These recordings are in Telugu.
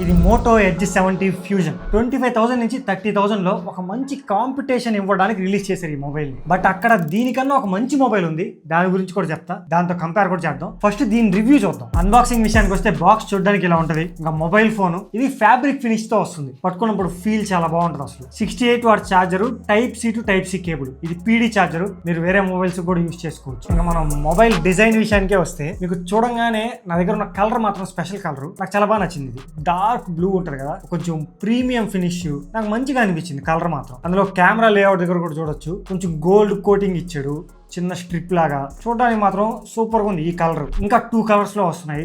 ఇది మోటో ఎడ్జ్ 70 ఫ్యూజన్ 25,000 నుంచి 30,000 లో ఒక మంచి కాంపిటీషన్ ఇవ్వడానికి రిలీజ్ చేశారు ఈ మొబైల్ ని. బట్ అక్కడ దీనికన్నా ఒక మంచి మొబైల్ ఉంది, దాని గురించి కూడా చెప్తా, దాంతో కంపేర్ కూడా చేద్దాం. ఫస్ట్ దీని రివ్యూ చూద్దాం. అన్బాక్సింగ్ విషయానికి వస్తే బాక్స్ చూడడానికి ఇలా ఉంటది. ఇంకా మొబైల్ ఫోన్ ఇది ఫ్యాబ్రిక్ ఫినిష్ తో వస్తుంది. పట్టుకున్నప్పుడు ఫీల్ చాలా బాగుంటుంది. అసలు 68 watt charger, type C to type C cable, ఇది పీడీ చార్జర్, మీరు వేరే మొబైల్స్ కూడా యూజ్ చేసుకోవచ్చు. ఇంకా మనం మొబైల్ డిజైన్ విషయానికే వస్తే మీకు చూడంగానే నా దగ్గర ఉన్న కలర్ మాత్రం స్పెషల్ కలర్, నాకు చాలా బాగా నచ్చింది. ఇది డార్క్ బ్లూ ఉంటది కదా, కొంచెం ప్రీమియం ఫినిష్, నాకు మంచిగా అనిపించింది కలర్ మాత్రం. అందులో కెమెరా లేఅవుట్ దగ్గర కూడా చూడొచ్చు, కొంచెం గోల్డ్ కోటింగ్ ఇచ్చాడు, చిన్న స్ట్రిప్ లాగా. చూడడానికి మాత్రం సూపర్ గా ఉంది ఈ కలర్. ఇంకా 2 కలర్స్ లో వస్తున్నాయి.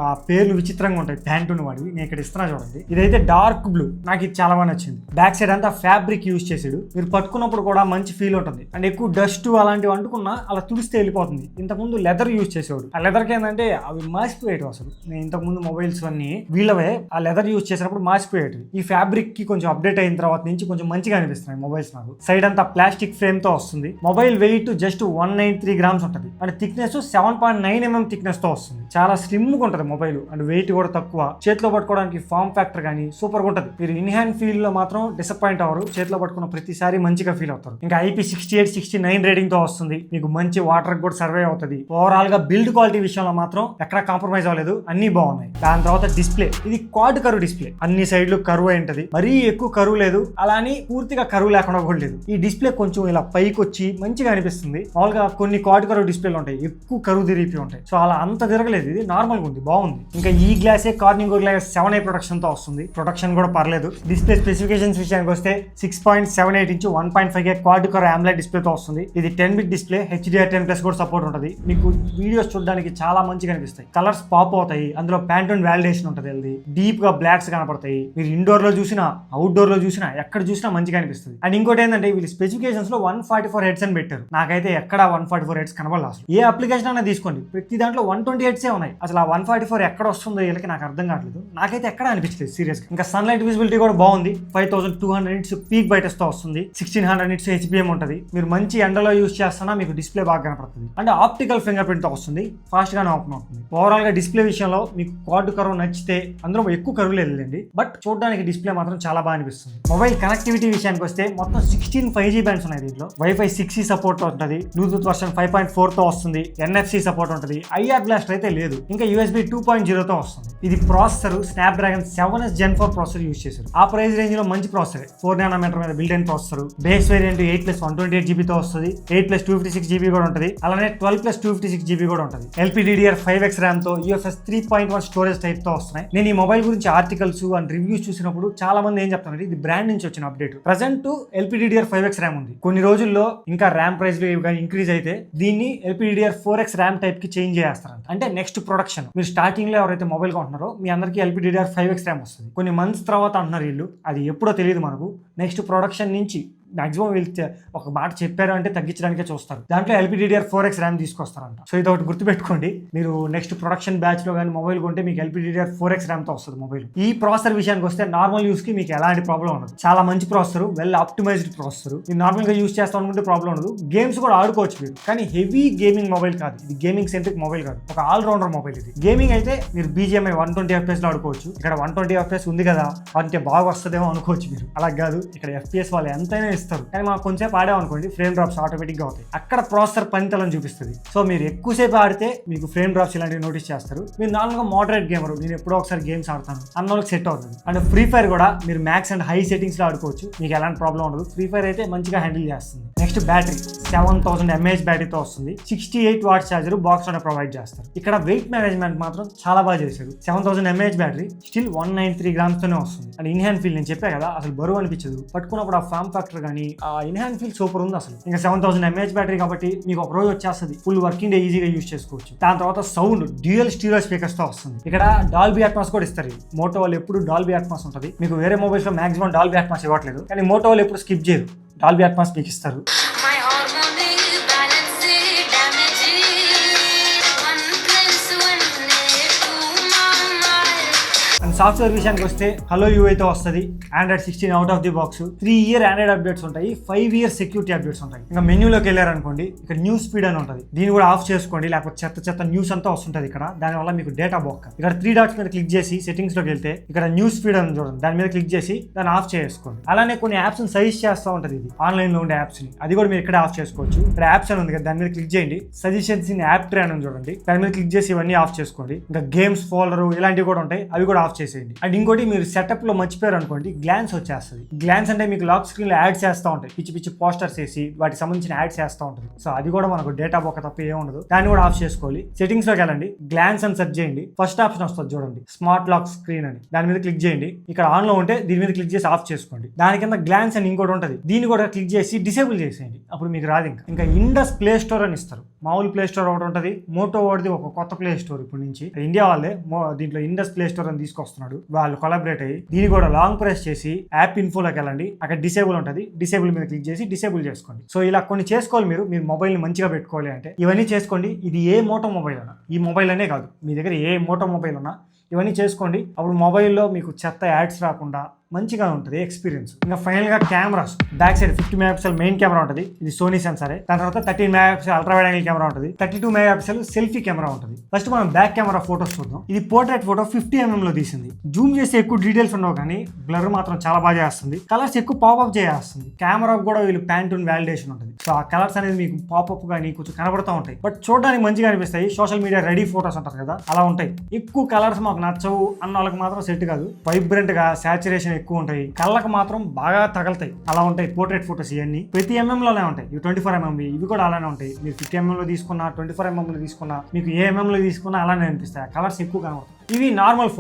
ఆ పేర్లు విచిత్రంగా ఉంటాయి. ప్యాంటుని వాడివి నేను ఇక్కడ ఇస్తున్నా చూడండి. ఇదైతే డార్క్ బ్లూ, నాకు ఇది చాలా బాగా నచ్చింది. బ్యాక్ సైడ్ అంతా ఫ్యాబ్రిక్ యూజ్ చేసాడు. మీరు పట్టుకున్నప్పుడు కూడా మంచి ఫీల్ ఉంటుంది. అండ్ ఎక్కువ డస్ట్ అలాంటివి అంటుకున్నా అలా తుడిస్తే వెళ్ళిపోతుంది. ఇంతకుముందు లెదర్ యూజ్ చేసేవాడు. ఆ లెదర్ కి ఏంటంటే అవి మాసిపోయేవి. అసలు నేను ఇంతకుముందు మొబైల్స్ అన్ని వీళ్ళవే ఆ లెదర్ యూజ్ చేసినప్పుడు మాసిపోయేవి. ఈ ఫ్యాబ్రిక్ కి కొంచెం అప్డేట్ అయిన తర్వాత నుంచి కొంచెం మంచిగా అనిపిస్తున్నాయి మొబైల్స్ నాకు. సైడ్ అంతా ప్లాస్టిక్ ఫ్రేమ్ తో వస్తుంది. మొబైల్ వెయిట్ జస్ట్ 193 గ్రామ్స్ ఉంటుంది. అండ్ థిక్నెస్ 7.9 mm థిక్నెస్ తో వస్తుంది. చాలా స్లిమ్ గా ఉంటుంది మొబైల్. అండ్ వెయిట్ కూడా తక్కువ. చేతిలో పట్టుకోవడానికి ఫామ్ ఫ్యాక్టర్ కానీ సూపర్ గా ఉంటుంది. మీరు ఇన్ హ్యాండ్ ఫీల్ లో మాత్రం డిసప్పాయింట్ అవ్వరు. చేతిలో పట్టుకున్న ప్రతిసారి మంచిగా ఫీల్ అవుతారు. ఇంకా IP68, 69 రేటింగ్ తో వస్తుంది. మీకు మంచి వాటర్ కూడా సర్వే అవుతుంది. ఓవరాల్ గా బిల్డ్ క్వాలిటీ విషయంలో మాత్రం ఎక్కడ కాంప్రమైజ్ అవ్వలేదు, అన్ని బాగున్నాయి. దాని తర్వాత డిస్ప్లే, ఇది క్వాడ్ కర్వ్ డిస్ప్లే. అన్ని సైడ్లు కర్వ్ అయి ఉంటది. మరీ ఎక్కువ కరువు లేదు, అలా అని పూర్తిగా కరువు లేకుండా కూడా లేదు. ఈ డిస్ప్లే కొంచెం ఇలా పైకి వచ్చి మంచిగా అనిపిస్తుంది. మామూలుగా కొన్ని క్వాడ్ కర్వ్ డిస్ప్లేలు ఉంటాయి, ఎక్కువ కరువు తిరిగి ఉంటాయి. సో అలా అంత తిరగలేదు, ఇది నార్మల్ గా ఉంది, బాగుంది. ఇంకా ఈ గ్లాసే కార్నింగ్ గ్లాస్ 7i ప్రొటెక్షన్ తో వస్తుంది. ప్రొటెక్షన్ కూడా పర్లేదు. డిస్ప్లే స్పెసిఫికేషన్స్ విషయానికి వస్తే 6.78 inch 1.5K quad curve AMOLED display తో వస్తుంది. ఇది 10-bit డిస్ప్లే, HDR10+ కూడా సపోర్ట్ ఉంటుంది. మీకు వీడియోస్ చూడడానికి చాలా మంచిగా అనిపిస్తాయి. కలర్స్ పాప్ అవుతాయి. అందులో ప్యాంటోన్ వాలిడేషన్ ఉంటుంది. డీప్ గా బ్లాక్స్ కనపడతాయి. మీరు ఇండోర్ లో చూసినా అవుట్డోర్ లో చూసినా ఎక్కడ చూసినా మంచిగా అనిపిస్తుంది. అండ్ ఇంకోటి ఏంటంటే వీళ్ళు స్పెసిఫికేషన్స్ లో 144 హెడ్స్ అని పెట్టారు. నాకైతే ఎక్కడ 144 హెడ్స్ కనబడలేదు. అసలు ఏ అప్లికేషన్ అయినా తీసుకోండి, ప్రతి దాంట్లో 120 హెడ్సే ఉన్నాయి. అసలు ఆ 144 ఎక్కడ వస్తుందో వీళ్ళకి నాకు అర్థం కావట్లేదు. నాకైతే ఎక్కడ అనిపించలేదు సీరియస్ గా. ఇంకా సన్లైట్ విజిబిలిటీ కూడా బాగుంది. 5200 నిట్స్ పీక్ బ్రైట్నెస్ తో వస్తుంది. 1600 నిట్స్ HBM ఉంటుంది. మీరు మంచి ఎండలో యూజ్ చేస్తున్నా మీకు డిస్ప్లే బాగా కనపడుతుంది. అంటే ఆప్టికల్ ఫింగర్ ప్రింట్ తో వస్తుంది. ఫాస్ట్ గానే ఓపెన్ అవుతుంది. ఓవరాల్ గా డిస్ప్లే విషయంలో మీకు క్వాడ్ కర్వ్ నచ్చితే, అందులో ఎక్కువ కర్వ్ లేదండి, బట్ చూడడానికి డిస్ప్లే మాత్రం చాలా బాగా అనిపిస్తుంది. మొబైల్ కనెక్టివిటీ విషయానికి వస్తే మొత్తం 16 5G బ్యాండ్స్ ఉన్నాయి దీంట్లో. వైఫై 6E సపోర్ట్ ఉంటుంది. బ్లూటూత్ వర్షన్ 5.4 తో వస్తుంది. NFC సపోర్ట్ ఉంటుంది. IR బ్లాస్ట్ అయితే లేదు. ఇంకా USB 2.0 తో వస్తుంది. ఇది processor Snapdragon 7S Gen 4 processor use చేశారు. ఆ ప్రైస్ రేంజ్ లో మంచి ప్రాసెసర్, 4 nm మీద బిల్ట్ అయిన ప్రాసెసర్. బేస్ వేరియంట్ 8+128GB తో వస్తుంది. 8+256GB కూడా ఉంటుంది. అలానే 12+256GB కూడా ఉంటుంది. LPDDR5X RAM తో UFS 3.1 స్టోరేజ్ టైప్ తో వస్తున్నాయి. నేను ఈ మొబైల్ గురించి ఆర్టికల్స్ అండ్ రివ్యూస్ చూసినప్పుడు చాలా మంది ఏం చెప్తారంటే ఇది బ్రాండ్ నుంచి వచ్చిన అప్డేట్. ప్రజెంట్ LPDDR5X RAM ఉంది. కొన్ని రోజుల్లో ఇంకా ర్యామ్ ప్రైస్ ఇంక్రీజ్ అయితే దీన్ని LPDDR4X RAM టైప్ కి చేంజ్ చేస్తారంట. అంటే నెక్స్ట్ ప్రొడక్షన్ మీరు స్టార్టింగ్ లో ఎవరైతే మొబైల్ కొంటున్నారో మీ అందరికి LPDDR5X RAM వస్తుంది. కొన్ని మంత్స్ తర్వాత అంటున్నారు వీళ్ళు, అది ఎప్పుడో తెలియదు మనకు. నెక్స్ట్ ప్రొడక్షన్ నుంచి మాక్సిమం వీళ్ళు ఒక మాట చెప్పారు అంటే తగ్గించడానికే చూస్తారు. దాంట్లో LPDDR4X RAM తీసుకొస్తారంట. సో ఇది ఒకటి గుర్తుపెట్టుకోండి. మీరు నెక్స్ట్ ప్రొడక్షన్ బ్యాచ్ లో కానీ మొబైల్ కొంటే మీకు LPDDR4X RAM తో వస్తుంది మొబైల్. ఈ ప్రాసెసర్ విషయానికి వస్తే నార్మల్ యూస్ కి మీకు ఎలాంటి ప్రాబ్లం ఉండదు. చాలా మంచి ప్రాసెసర్, వెల్ ఆప్టిమైజ్డ్ ప్రాసెసర్. మీరు నార్మల్ గా యూస్ చేస్తా అనుకుంటే ప్రాబ్లం ఉండదు. గేమ్స్ కూడా ఆడుకోవచ్చు మీరు. కానీ హెవీ గేమింగ్ మొబైల్ కాదు ఇది. గేమింగ్ సెంట్రిక్ మొబైల్ కాదు, ఒక ఆల్ రౌండర్ మొబైల్ ఇది. గేమింగ్ అయితే మీరు BGMI 120 FPS లో ఆడుకోవచ్చు. ఇక్కడ 120 FPS ఉంది కదా అంటే బాగా వస్తుందేమో అనుకోవచ్చు మీరు. అలా కాదు, ఇక్కడ FPS వాళ్ళు ఎంతైనా ఇస్తారు. కానీ మనం కొంచెంసేపు ఆడామనుకోండి ఫ్రేమ్ డ్రాప్స్ ఆటోమేటిక్ గా అవుతాయి. అక్కడ ప్రాసెసర్ పనితనం చూపిస్తుంది. సో మీరు ఎక్కువసేపు ఆడితే మీకు ఫ్రేమ్ డ్రాప్స్ ఇలాంటివి నోటీస్ చేస్తారు. మీరు నార్మల్గా మోడరేట్ గేమర్, నేను ఎప్పుడో ఒకసారి గేమ్స్ ఆడతాను అన్న వాళ్ళకి సెట్ అవుతుంది. అండ్ ఫ్రీ ఫైర్ కూడా మీరు మ్యాక్స్ అండ్ హై సెట్టింగ్స్ లో ఆడుకోవచ్చు. మీకు ఎలాంటి ప్రాబ్లం ఉండదు. ఫ్రీ ఫైర్ అయితే మంచిగా హ్యాండిల్ చేస్తుంది. నెక్స్ట్ బ్యాటరీ 7000 mAh బ్యాటరీతో వస్తుంది. 68 వాట్ చార్జర్ బాక్స్ లోనే ప్రొవైడ్ చేస్తారు. ఇక్కడ వెయిట్ మేనేజ్మెంట్ మాత్రం చాలా బాగా చేశారు. 7000 mAh బ్యాటరీ స్టిల్ 193 గ్రామ్స్ తోనే వస్తుంది. అండ్ ఇన్ హ్యాండ్ ఫీల్ నేను చెప్పా కదా, అసలు బరువు అనిపించదు. పట్టుకున్నప్పుడు ఆ ఫామ్ ఫ్యాక్టర్ కానీ ఆ ఇన్ హ్యాండ్ ఫీల్ సూపర్ ఉంది అసలు. ఇంకా 7000 mAh బ్యాటరీ కాబట్టి మీకు ఒక రోజు వచ్చేస్తుంది. ఫుల్ వర్కింగ్ డే ఈజీగా యూజ్ చేసుకోవచ్చు. దాని తర్వాత సౌండ్ డ్యూయల్ స్టీరియో స్పీకర్స్ తో వస్తుంది. ఇక్కడ డాల్బీ అట్మాస్ కూడా ఇస్తారు. మోటో వాళ్ళు ఎప్పుడు డాల్బీ అట్మాస్ ఉంటుంది. మీకు వేరే మొబైల్స్ లో మాక్సిమం డాల్బీ అట్మాస్ ఇవ్వట్లేదు, కానీ మోటో వాళ్ళు ఎప్పుడు స్కిప్ చేయరు, డాల్బీ అట్మాస్ మీకు ఇస్తారు. సాఫ్ట్వేర్ విషయానికి వస్తే హలో యూఐ తో వస్తుంది, Android 16 out of the box, 3 year Android updates ఉంటాయి, 5 year సెక్యూరిటీ అప్డేట్స్ ఉంటాయి. ఇంకా మెన్యూలోకి వెళ్ళారనుకోండి, ఇక్కడ న్యూస్ స్పీడ్ అని ఉంటుంది, దీన్ని కూడా ఆఫ్ చేసుకోండి, లేకపోతే చెత్త న్యూస్ అంతా వస్తుంటది ఇక్కడ. దానివల్ల మీకు డేటా బొక్క. ఇక్కడ 3 dots మీద క్లిక్ చేసి సెట్టింగ్స్ లోకి వెళ్తే ఇక్కడ న్యూస్ స్పీడ్ అని చూడండి, దాని మీద క్లిక్ చేసి దాన్ని ఆఫ్ చేసుకోండి. అలానే కొన్ని యాప్స్ ని సజెస్ట్ చేస్తూ ఉంటుంది ఇది, ఆన్లైన్ లో ఉండే యాప్స్ ని, అది కూడా మీరు ఇక్కడ ఆఫ్ చేసుకోవచ్చు. ఇక్కడ యాప్స్ అని ఉంది కదా, దాని మీద క్లిక్ చేయండి, సజెషన్స్ ఇన్ యాప్ ట్రే అని చూడండి, దాని మీద క్లిక్ చేసి ఇవన్నీ ఆఫ్ చేసుకోండి. ఇంకా గేమ్స్ ఫోల్డర్ ఇలాంటివి కూడా ఉంటాయి, అవి కూడా ఆఫ్ చేసేయండి. అండ్ ఇంకోటి, మీరు సెటప్ లో మర్చిపోయారు అనుకోండి, గ్లాన్స్ వచ్చేస్తుంది. గ్లాన్స్ అంటే మీకు లాక్ స్క్రీన్ లో యాడ్స్ చేస్తూ ఉంటాయి, పిచ్చి పోస్టర్స్ వేసి వాటికి సంబంధించిన యాడ్స్ చేస్తూ ఉంటుంది. సో అది కూడా మనకు డేటా బొక్క తప్ప ఏం ఉండదు, దాన్ని కూడా ఆఫ్ చేసుకోవాలి. సెట్టింగ్స్ లోకి వెళ్ళండి, గ్లాన్స్ అని సెర్చ్ చేయండి, ఫస్ట్ ఆప్షన్ వస్తుంది చూడండి, స్మార్ట్ లాక్ స్క్రీన్ అని, దాని మీద క్లిక్ చేయండి. ఇక్కడ ఆన్ లో ఉంటే దీని మీద క్లిక్ చేసి ఆఫ్ చేసుకోండి. దాని కింద గ్లాన్స్ అని ఇంకోటి ఉంటుంది, దీన్ని కూడా క్లిక్ చేసి డిసేబుల్ చేసేయండి, అప్పుడు మీకు రాదు. ఇంకా ఇండస్ ప్లే స్టోర్ అని ఇస్తారు, మామూలు ప్లే స్టోర్ ఒకటి ఉంటుంది, మోటో వాడిది ఒక కొత్త ప్లే స్టోర్ ఇప్పుడు నుంచి ఇండియా వాళ్ళే దీంట్లో ఇండస్ ప్లే స్టోర్ అని తీసుకొస్తున్నాడు, వాళ్ళు కొలాబరేట్ అయ్యి. దీన్ని కూడా లాంగ్ ప్రెస్ చేసి యాప్ ఇన్ఫోలోకి వెళ్ళండి, అక్కడ డిసేబుల్ ఉంటుంది, డిసేబుల్ మీద క్లిక్ చేసి డిసేబుల్ చేసుకోండి. సో ఇలా కొన్ని చేసుకోవాలి, మీరు మొబైల్ ని మంచిగా పెట్టుకోవాలి అంటే ఇవన్నీ చేసుకోండి. ఇది ఏ మోటో మొబైల్ అన్నా, ఈ మొబైల్ అనే కాదు, మీ దగ్గర ఏ మోటో మొబైల్ ఉన్నా ఇవన్నీ చేసుకోండి. అప్పుడు మొబైల్లో మీకు చెత్త యాడ్స్ రాకుండా మంచిగా ఉంటుంది ఎక్స్పీరియన్స్. ఇంకా ఫైనల్ గా cameras, back side 50 megapixel main camera ఉంటుంది, ఇది సోనీ సెన్సరే. దాని తర్వాత 13 megapixel ultra wide angle camera ఉంటుంది, 32 మెగాపిక్సెల్ సెల్ఫీ కెమెరా ఉంటుంది. ఫస్ట్ మనం బ్యాక్ కెమెరా ఫోటోస్ చూద్దాం. ఇది పోర్ట్రేట్ ఫోటో 50mm లో తీసింది. జూమ్ చేస్తే ఎక్కువ డీటెయిల్స్ ఉండవు, కానీ బ్లర్ మాత్రం చాలా బాగా చేస్తుంది. కలర్స్ ఎక్కువ పాపప్ చేస్తుంది. కెమెరా కూడా వీళ్ళు ప్యాంటూన్ వాలిడేషన్ ఉంటుంది, సో ఆ కలర్స్ అనేది మీకు పాపప్ గానీ కొంచెం కనబడుతూ ఉంటాయి, బట్ చూడడానికి మంచిగా అనిపిస్తాయి. సోషల్ మీడియా రెడీ ఫోటోస్ అంటారు కదా, అలా ఉంటాయి. ఎక్కువ కలర్స్ మాకు నచ్చవు అన్న వాళ్ళకి మాత్రం సెట్ కాదు. వైబ్రెంట్ గా సాచురేషన్ ఎక్కువ ఉంటాయి, కళ్ళకు మాత్రం బాగా తగలుతాయి, అలా ఉంటాయి పోర్ట్రేట్ ఫోటోస్. ఇవన్నీ ప్రతి లోనే ఉంటాయి. ఇవి 24mm, ఇవి కూడా అలానే ఉంటాయి. మీరు 50mm లో తీసుకున్నా, 24mm లో తీసుకున్నా, మీకు ఏ mm లో తీసుకున్నా అలానే అనిపిస్తాయి. కలర్స్ ఎక్కువ కనబడతాయి. ఇవి నార్మల్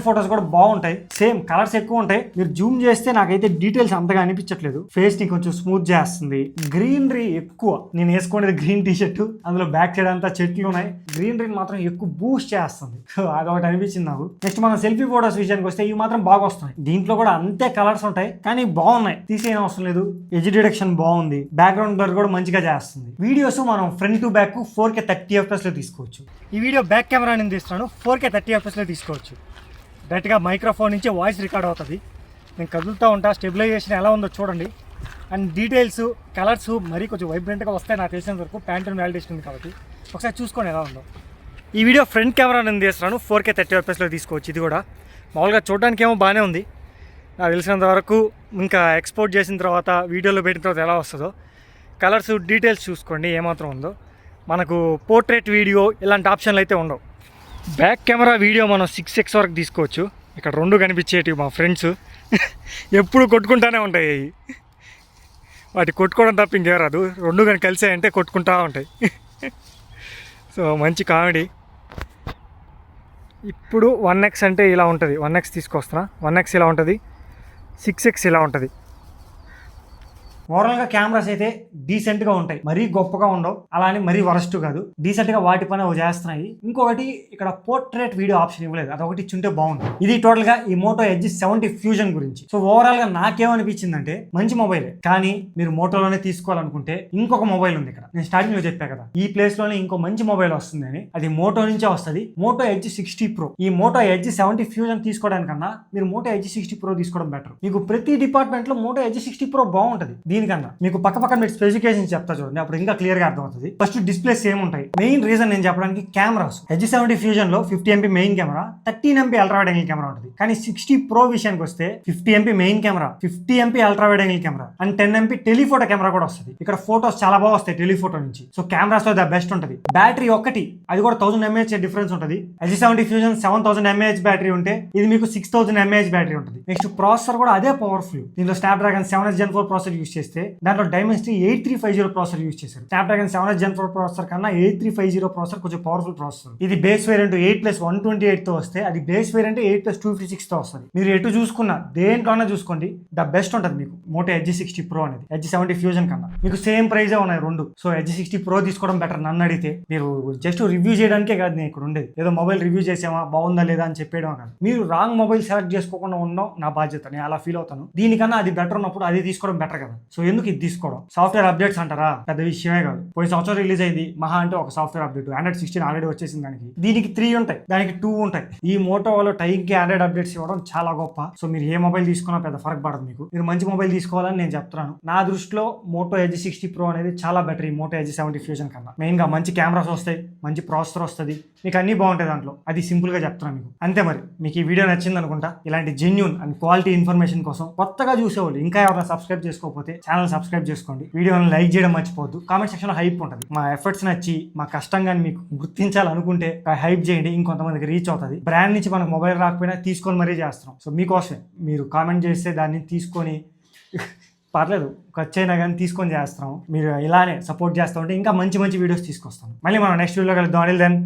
ఫొటోస్ కూడా బాగుంటాయి, సేమ్ కలర్స్ ఎక్కువ ఉంటాయి. మీరు జూమ్ చేస్తే నాకైతే డీటెయిల్స్ అంతగా అనిపించట్లేదు. ఫేస్ ని కొంచెం స్మూత్ చేస్తుంది. గ్రీనరీ ఎక్కువ, నేను వేసుకునేది గ్రీన్ టీ షర్ట్, అందులో బ్యాక్ సైడ్ అంతా చెట్లు ఉన్నాయి, గ్రీనరీని మాత్రం ఎక్కువ బూస్ట్ చేస్తుంది, అదొకటి అనిపించింది నాకు. నెక్స్ట్ మనం సెల్ఫీ ఫోటోస్ విషయానికి వస్తే ఇవి మాత్రం బాగా వస్తున్నాయి. దీంట్లో కూడా అంతే కలర్స్ ఉంటాయి, కానీ బాగున్నాయి, తీసేయని అవసరం లేదు. ఎడ్జ్ డిటెక్షన్ బాగుంది, బ్యాక్గ్రౌండ్ బ్లర్ కూడా మంచిగా చేస్తుంది. వీడియోస్ మనం front to back 4K 30fps లో తీసుకోవచ్చు. ఈ వీడియో బ్యాక్ కెమెరా నుంచి తీస్తున్నాను, 4K 30fps లో తీసుకోవచ్చు. డైరెక్ట్గా మైక్రోఫోన్ నుంచి వాయిస్ రికార్డ్ అవుతుంది. నేను కదులుతూ ఉంటా, స్టెబిలైజేషన్ ఎలా ఉందో చూడండి. అండ్ డీటెయిల్స్, కలర్స్ మరీ కొంచెం వైబ్రెంట్గా వస్తాయి నాకు తెలిసినంత వరకు, ప్యాంటూన్ వాలిడేషన్ ఉంది కాబట్టి ఒకసారి చూసుకోండి ఎలా ఉందో. ఈ వీడియో ఫ్రంట్ కెమెరా నుంచి తీస్తున్నాను, 4K 30fps లో తీసుకోవచ్చు. ఇది కూడా మామూలుగా చూడడానికి ఏమో బాగానే ఉంది, నాకు తెలిసినంత వరకు. ఇంకా ఎక్స్పోర్ట్ చేసిన తర్వాత వీడియోలో పెట్టిన తర్వాత ఎలా వస్తుందో, కలర్స్ డీటెయిల్స్ చూసుకోండి ఏమాత్రం ఉందో. మనకు పోర్ట్రేట్ వీడియో ఇలాంటి ఆప్షన్లు అయితే ఉండవు. బ్యాక్ కెమెరా వీడియో మనం 6x వరకు తీసుకోవచ్చు. ఇక్కడ 2 కనిపించేటివి మా ఫ్రెండ్స్ ఎప్పుడు కొట్టుకుంటానే ఉంటాయి, వాటి కొట్టుకోవడం తప్ప ఇంకేం రాదు. 2 కానీ కలిసాయంటే కొట్టుకుంటా ఉంటాయి. సో మంచి కామెడీ. ఇప్పుడు 1x అంటే ఇలా ఉంటుంది, 1x తీసుకొస్తున్నా. 1x ఇలా ఉంటుంది, 6x ఇలా ఉంటుంది. ఓవరాల్గా కెమెరాస్ అయితే డీసెంట్గా ఉంటాయి, మరీ గొప్పగా ఉండవు, అలానే మరీ వరస్ట్ కాదు, డీసెంట్గా వాటి పని అవి చేస్తున్నాయి. ఇంకొకటి ఇక్కడ పోర్ట్రేట్ వీడియో ఆప్షన్ ఇవ్వలేదు, అదొకటి ఇచ్చుంటే బాగుంది. ఇది టోటల్గా ఈ మోటో ఎడ్జ్ 70 ఫ్యూజన్ గురించి. సో ఓవరాల్గా నాకేమనిపించిందంటే మంచి మొబైలే, కానీ మీరు మోటోలోనే తీసుకోవాలనుకుంటే ఇంకొక మొబైల్ ఉంది ఇక్కడ. నేను స్టార్టింగ్ లో చెప్పా కదా, ఈ ప్లేస్ లోనే ఇంకో మంచి మొబైల్ వస్తుంది అని, అది మోటో నుంచే వస్తుంది, మోటో ఎడ్జ్ 60 Pro. ఈ మోటో ఎడ్జ్ 70 ఫ్యూజన్ తీసుకోవడానికన్నా మీరు మోటో ఎడ్జ్ 60 Pro తీసుకోవడం బెటర్. మీకు ప్రతి డిపార్ట్మెంట్ లో మోటో ఎడ్జ్ 60 Pro బాగుంటుంది. దీనికన్నా మీకు పక్క మీరు స్పెసిఫికేషన్స్ చెప్తా చూడండి, అప్పుడు ఇంకా క్లియర్ గా అర్థమవుతుంది. ఫస్ట్ డిస్ప్లే సేమ్ ఉంటాయి. మెయిన్ రీజన్ నేను చెప్పడానికి కెమెరాస్. ఎడ్జ్ 70 ఫ్యూజన్ లో 50MP main camera, 13MP ultra wide angle camera ఉంటుంది. కానీ 60 Pro విషయానికి వస్తే 50MP main camera, 50MP ultra wide angle camera and 10MP telephoto camera కూడా వస్తుంది. ఇక్కడ ఫోటోస్ చాలా బాగా వస్తాయి టెలిఫోటో నుంచి. సో కెమెరాస్ లో ద బెస్ట్ ఉంటుంది. బ్యాటరీ ఒక్కటి, అది కూడా 1000 mAh డిఫరెన్స్ ఉంటుంది. ఎడ్జ్ 70 ఫ్యూజన్ 7000 mAh బ్యాటరీ ఉంటే ఇది మీకు 6000 mAh బ్యాటరీ ఉంటుంది. నెక్స్ట్ ప్రాసెసర్ కూడా అదే పవర్ఫుల్. దీనిలో Snapdragon 7s Gen 4 processor use చేస్తే దాంట్లో డైమెన్సిటీ 8350 ప్రాసెసర్ యూస్ చేశారు. స్నాప్డ్రాగన్ 7s Gen 4 ప్రాసెసర్ కన్నా 8350 ప్రాసెసర్ కొంచెం పవర్ఫుల్ ప్రాసెసర్. ఇది బేస్ వేరియంట్ 8+128 తో వస్తే, అది బేస్ వేరియంట్ 8+256 తో వస్తుంది. మీరు ఎటు చూసుకున్నా దేంట్లోనే చూసుకోండి ద బెస్ట్ ఉంటుంది మీకు మోటో ఎడ్జ్ 60 Pro అనేది ఎడ్జ్ 70 ఫ్యూజన్ కన్నా. మీకు సేమ్ ప్రైజే ఉన్నాయి రెండు. సో ఎడ్జ్ 60 Pro తీసుకోవడం బెటర్ నన్ను అడిగితే. మీరు జస్ట్ రివ్యూ చేయడానికే కాదు నేను ఇక్కడ ఉండేది, ఏదో మొబైల్ రివ్యూ చేసామా బాగుందా లేదా అని చెప్పేయడం కాదు. మీరు రాంగ్ మొబైల్ సెలెక్ట్ చేసుకోకుండా ఉండడం నా బాధ్యత, నేను అలా ఫీల్ అవుతాను. దీనికన్నా అది బెటర్ ఉన్నప్పుడు అది తీసుకోవడం బెటర్ కదా. సో ఎందుకు ఇది తీసుకోవడం? సాఫ్ట్వేర్ అప్డేట్స్ అంటారా, పెద్ద విషయమే కాదు. పోయిన సంవత్సరం రిలీజ్ అయింది మహా అంటే ఒక సాఫ్ట్వేర్ అప్డేట్. Android 16 ఆల్రెడీ వచ్చేసింది దానికి. దీనికి 3 ఉంటాయి, దానికి 2 ఉంటాయి. ఈ మోటో వాళ్ళు టైంకి ఆండ్రాయిడ్ అప్డేట్స్ ఇవ్వడం చాలా గొప్ప. సో మీరు ఏ మొబైల్ తీసుకున్నా పెద్ద ఫరక్ పడదు మీకు. మీరు మంచి మొబైల్ తీసుకోవాలని నేను చెప్తున్నాను. నా దృష్టిలో మోటో ఎడ్జ్ 60 Pro అనేది చాలా బెటర్ ఈ మోటో ఎడ్జ్ 70 ఫ్యూజన్ కన్నా. మెయిన్గా మంచి కెమెరాస్ వస్తాయి, మంచి ప్రాసెసర్ వస్తుంది, మీకు అన్నీ బాగుంటాయి దాంట్లో. అది సింపుల్గా చెప్తున్నాను మీకు. అంతే. మరి మీకు ఈ వీడియో నచ్చింది అనుకుంటా. ఇలాంటి జెన్యూన్ అండ్ క్వాలిటీ ఇన్ఫర్మేషన్ కోసం కొత్తగా చూసేవాళ్ళు ఇంకా ఎవరైనా సబ్స్క్రైబ్ చేసుకోకపోతే ఛానల్ సబ్స్క్రైబ్ చేసుకోండి. వీడియోని లైక్ చేయడం మర్చిపోవద్దు. కామెంట్ సెక్షన్లో హైప్ ఉంటుంది. మా ఎఫర్ట్స్ నచ్చి మా కష్టంగా మీకు గుర్తించాలనుకుంటే హైప్ చేయండి, ఇంకొంతమందికి రీచ్ అవుతుంది. బ్రాండ్ నుంచి మనకు మొబైల్ రాకపోయినా తీసుకొని మరీ చేస్తున్నాం. సో మీకోసమే మీరు కామెంట్ చేస్తే దాన్ని తీసుకొని పర్లేదు ఖర్చు అయినా కానీ తీసుకొని చేస్తున్నాం. మీరు ఇలానే సపోర్ట్ చేస్తూ ఉంటే ఇంకా మంచి మంచి వీడియోస్ తీసుకొస్తాను. మళ్ళీ మనం నెక్స్ట్ వీడియోలో కలుద్దాం. దెన్